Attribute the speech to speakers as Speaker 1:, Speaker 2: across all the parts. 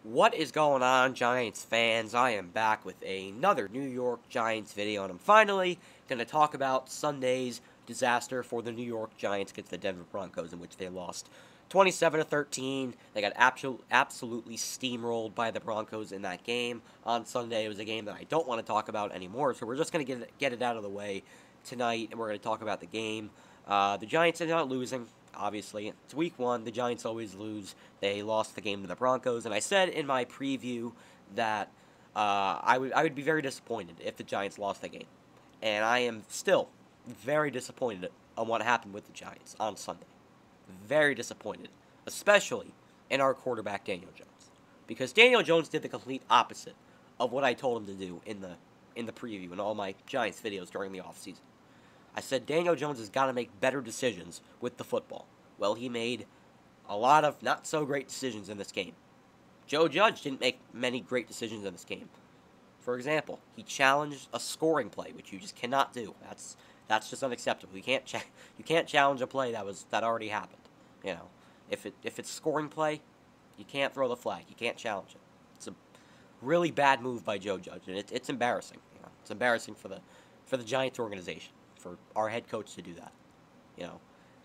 Speaker 1: What is going on, Giants fans? I am back with another New York Giants video, and I'm finally going to talk about Sunday's disaster for the New York Giants against the Denver Broncos, in which they lost 27-13. They got absolutely steamrolled by the Broncos in that game on Sunday. It was a game that I don't want to talk about anymore, so we're just going to get it out of the way tonight, and we're going to talk about the game. The Giants ended up losing. Obviously, it's week one. The Giants always lose. They lost the game to the Broncos, and I said in my preview that I would be very disappointed if the Giants lost the game, and I am still very disappointed on what happened with the Giants on Sunday. Very disappointed, especially in our quarterback Daniel Jones, because Daniel Jones did the complete opposite of what I told him to do in the preview and all my Giants videos during the offseason. I said Daniel Jones has got to make better decisions with the football. Well, he made a lot of not-so-great decisions in this game. Joe Judge didn't make many great decisions in this game. For example, he challenged a scoring play, which you just cannot do. That's just unacceptable. You can't challenge a play that already happened. You know, if it's scoring play, you can't throw the flag. You can't challenge it. It's a really bad move by Joe Judge, and it's embarrassing. You know, it's embarrassing for the Giants organization, for our head coach to do that. You know,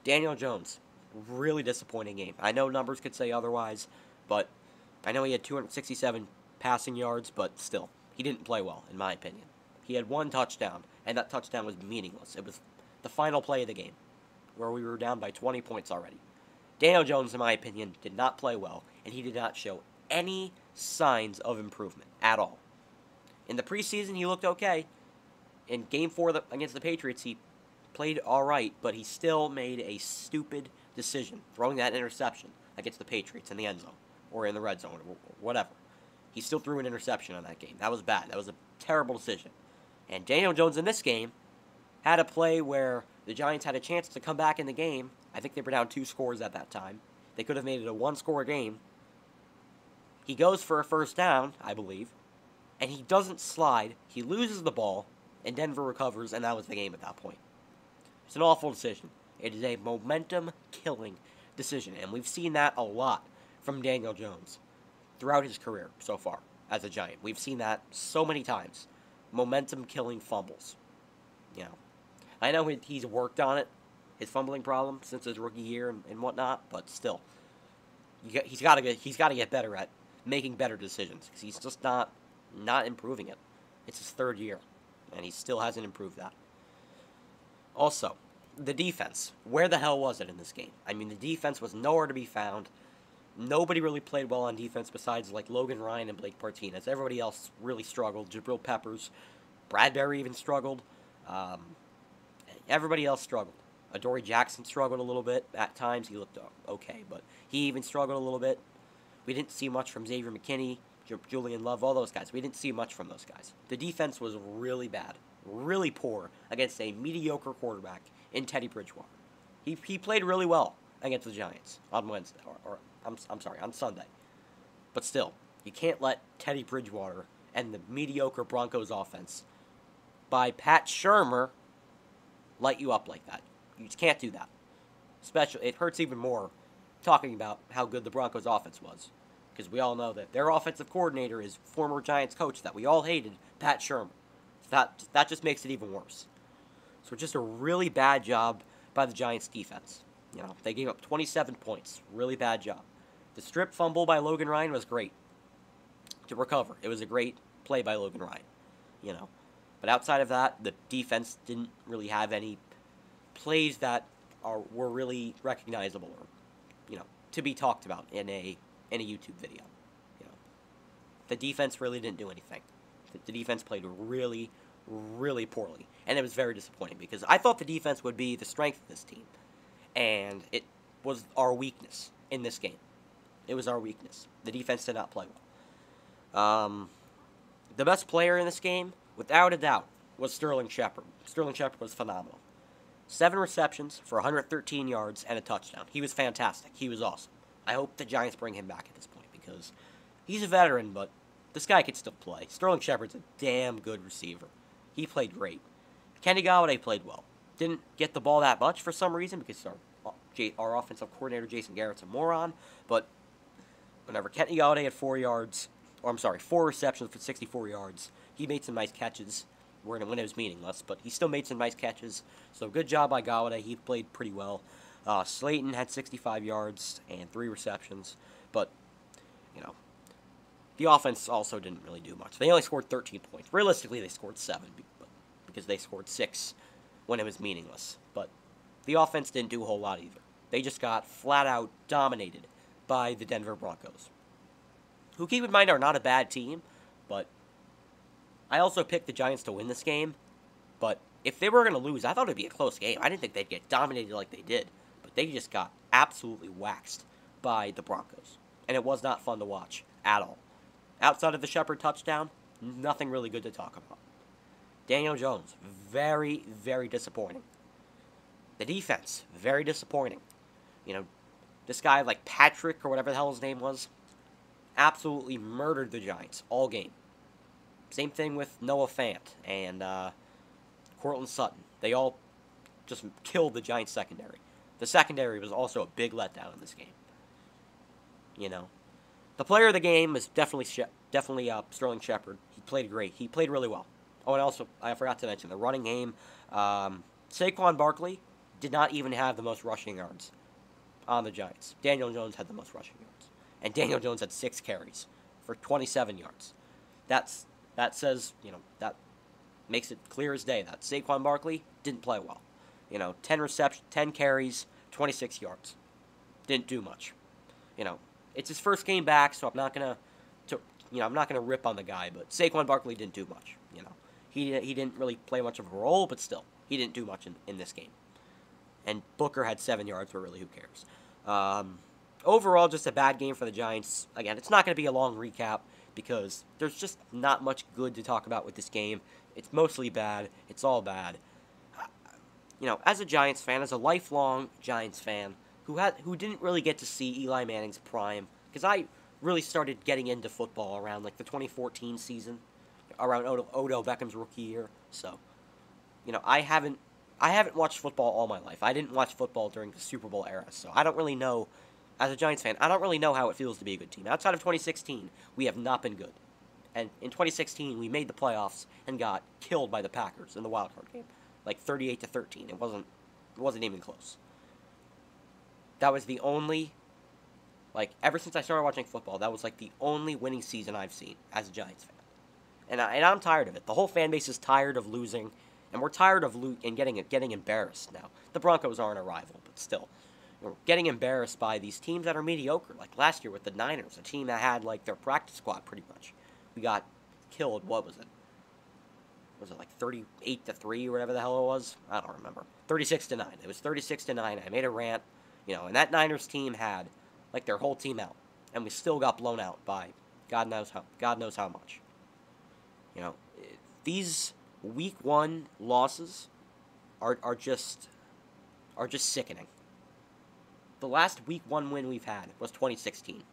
Speaker 1: Daniel Jones, really disappointing game. I know numbers could say otherwise, but I know he had 267 passing yards, but still, he didn't play well, in my opinion. He had one touchdown, and that touchdown was meaningless. It was the final play of the game, where we were down by 20 points already. Daniel Jones, in my opinion, did not play well, and he did not show any signs of improvement at all. In the preseason, he looked okay. In Game 4 against the Patriots, he played all right, but he still made a stupid decision, throwing that interception against the Patriots in the end zone, or in the red zone, or whatever. He still threw an interception on that game. That was bad. That was a terrible decision. And Daniel Jones in this game had a play where the Giants had a chance to come back in the game. I think they were down 2 scores at that time. They could have made it a 1-score game. He goes for a first down, I believe, and he doesn't slide. He loses the ball, and Denver recovers, and that was the game at that point. It's an awful decision. It is a momentum-killing decision, and we've seen that a lot from Daniel Jones throughout his career so far as a Giant. We've seen that so many times. Momentum-killing fumbles. You know, I know he's worked on it, his fumbling problem, since his rookie year and whatnot, but still, he's got to get better at making better decisions, because he's just not improving it. It's his 3rd year, and he still hasn't improved that. Also, the defense. Where the hell was it in this game? I mean, the defense was nowhere to be found. Nobody really played well on defense besides, like, Logan Ryan and Blake Martinez. Everybody else really struggled. Jabril Peppers, Bradbury even struggled. Everybody else struggled. Adoree Jackson struggled a little bit. At times, he looked okay, but he even struggled a little bit. We didn't see much from Xavier McKinney, Julian Love, all those guys. We didn't see much from those guys. The defense was really bad, really poor against a mediocre quarterback in Teddy Bridgewater. He played really well against the Giants on Wednesday, on Sunday. But still, you can't let Teddy Bridgewater and the mediocre Broncos offense by Pat Shurmur light you up like that. You just can't do that. It hurts even more talking about how good the Broncos offense was, because we all know that their offensive coordinator is former Giants coach that we all hated, Pat Shurmur. That just makes it even worse. So just a really bad job by the Giants defense. You know, they gave up 27 points. Really bad job. The strip fumble by Logan Ryan was great to recover. It was a great play by Logan Ryan. You know, but outside of that, the defense didn't really have any plays that were really recognizable or, you know, to be talked about in a YouTube video. You know, the defense really didn't do anything. The defense played really, really poorly, and it was very disappointing because I thought the defense would be the strength of this team, and it was our weakness in this game. It was our weakness. The defense did not play well. The best player in this game, without a doubt, was Sterling Shepard. Sterling Shepard was phenomenal. 7 receptions for 113 yards and a touchdown. He was fantastic. He was awesome. I hope the Giants bring him back at this point because he's a veteran, but this guy can still play. Sterling Shepard's a damn good receiver. He played great. Kenny Golladay played well. Didn't get the ball that much for some reason because our offensive coordinator, Jason Garrett's a moron, but Whenever Kenny Galladay had 4 receptions for 64 yards. He made some nice catches. When it was meaningless, but he still made some nice catches. So good job by Galladay. He played pretty well. Slayton had 65 yards and 3 receptions, but the offense also didn't really do much. They only scored 13 points. Realistically, they scored 7 because they scored 6 when it was meaningless. But the offense didn't do a whole lot either. They just got flat out dominated by the Denver Broncos, who, keep in mind, are not a bad team, but I also picked the Giants to win this game, but if they were going to lose, I thought it would be a close game. I didn't think they'd get dominated like they did, but they just got absolutely waxed by the Broncos, and it was not fun to watch at all. Outside of the Shepard touchdown, nothing really good to talk about. Daniel Jones, very, very disappointing. The defense, very disappointing. This guy like Patrick or whatever the hell his name was, absolutely murdered the Giants all game. Same thing with Noah Fant and Courtland Sutton. They all just killed the Giants secondary. The secondary was also a big letdown in this game. The player of the game is definitely Sterling Shepard. He played great. He played really well. Oh, and also, I forgot to mention, the running game, Saquon Barkley did not even have the most rushing yards on the Giants. Daniel Jones had the most rushing yards. And Daniel Jones had 6 carries for 27 yards. That that makes it clear as day that Saquon Barkley didn't play well. 10 carries, 26 yards. Didn't do much. It's his first game back, so I'm not gonna rip on the guy, but Saquon Barkley didn't do much. He didn't really play much of a role, but still, he didn't do much in this game. And Booker had 7 yards, but really, who cares? Overall, just a bad game for the Giants. Again, it's not going to be a long recap because there's just not much good to talk about with this game. It's mostly bad. It's all bad. As a Giants fan, as a lifelong Giants fan, who didn't really get to see Eli Manning's prime, because I really started getting into football around like the 2014 season, around Odell Beckham's rookie year. So, I haven't watched football all my life. I didn't watch football during the Super Bowl era, so I don't really know. As a Giants fan, I don't really know how it feels to be a good team. Outside of 2016, we have not been good. And in 2016, we made the playoffs and got killed by the Packers in the wild card game, like 38-13. It wasn't even close. That was the only, ever since I started watching football, that was the only winning season I've seen as a Giants fan. And I'm tired of it. The whole fan base is tired of losing, and we're tired of getting embarrassed now. The Broncos aren't a rival, but still. We're getting embarrassed by these teams that are mediocre, like last year with the Niners, a team that had, their practice squad pretty much. We got killed, what was it? Was it 38-3 or whatever the hell it was? I don't remember. 36-9. It was 36-9. I made a rant, and that Niners team had, their whole team out. And we still got blown out by God knows how much. These Week 1 losses are just sickening. The last Week 1 win we've had was 2016.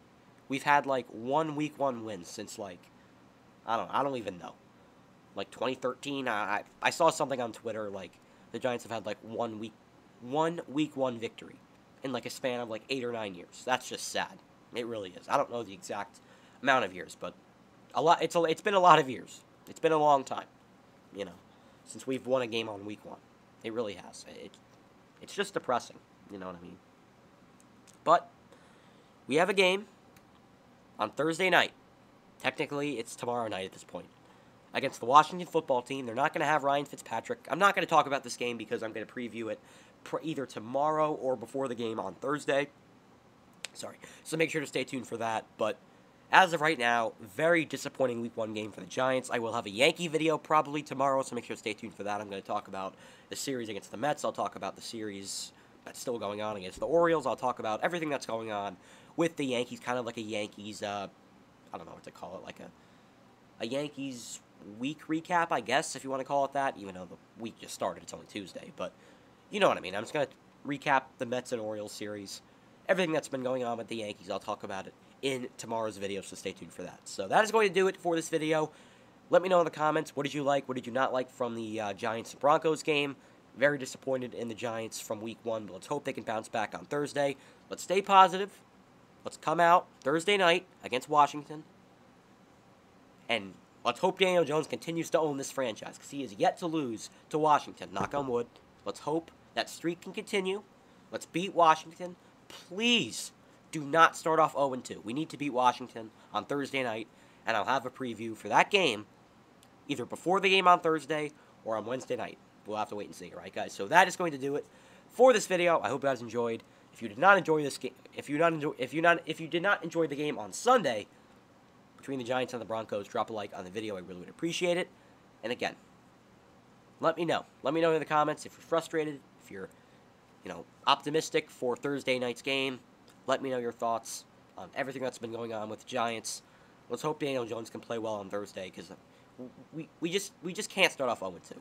Speaker 1: We've had, one Week 1 win since, I don't even know. 2013, I saw something on Twitter, the Giants have had, one Week 1 victory in, a span of, 8 or 9 years. That's just sad. It really is. I don't know the exact amount of years, but it's been a lot of years. It's been a long time, since we've won a game on Week 1. It really has. It's just depressing, you know what I mean? But we have a game on Thursday night. Technically, it's tomorrow night at this point. Against the Washington football team. They're not going to have Ryan Fitzpatrick. I'm not going to talk about this game because I'm going to preview it either tomorrow or before the game on Thursday. Sorry. So make sure to stay tuned for that. But as of right now, very disappointing Week 1 game for the Giants. I will have a Yankee video probably tomorrow, so make sure to stay tuned for that. I'm going to talk about the series against the Mets. I'll talk about the series that's still going on against the Orioles. I'll talk about everything that's going on with the Yankees, kind of like a Yankees, I don't know what to call it, a Yankees week recap, I guess, if you want to call it that, even though the week just started. It's only Tuesday, but you know what I mean. I'm just going to recap the Mets and Orioles series. Everything that's been going on with the Yankees, I'll talk about it in tomorrow's video, so stay tuned for that. So that is going to do it for this video. Let me know in the comments, what did you like, what did you not like from the Giants-Broncos game. Very disappointed in the Giants from Week 1, but let's hope they can bounce back on Thursday. Let's stay positive, Let's come out Thursday night against Washington, and let's hope Daniel Jones continues to own this franchise, because he is yet to lose to Washington. Knock on wood. Let's hope that streak can continue. Let's beat Washington. Please do not start off 0-2. We need to beat Washington on Thursday night, and I'll have a preview for that game either before the game on Thursday or on Wednesday night. We'll have to wait and see, right, guys? So that is going to do it for this video. I hope you guys enjoyed. If you did not enjoy this game, if you did not enjoy the game on Sunday between the Giants and the Broncos, drop a like on the video. I really would appreciate it. And again, let me know. Let me know in the comments if you're frustrated, if you're, optimistic for Thursday night's game. Let me know your thoughts on everything that's been going on with the Giants. Let's hope Daniel Jones can play well on Thursday, because we just can't start off 0-2.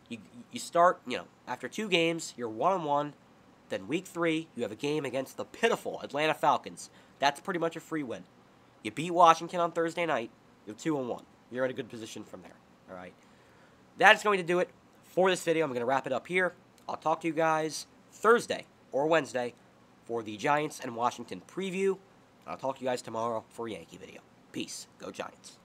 Speaker 1: You start, after 2 games, you're 1-1. Then week 3, you have a game against the pitiful Atlanta Falcons. That's pretty much a free win. You beat Washington on Thursday night, you're 2-1. You're in a good position from there. All right. That is going to do it for this video. I'm going to wrap it up here. I'll talk to you guys Thursday or Wednesday for the Giants and Washington preview. I'll talk to you guys tomorrow for a Yankee video. Peace. Go Giants.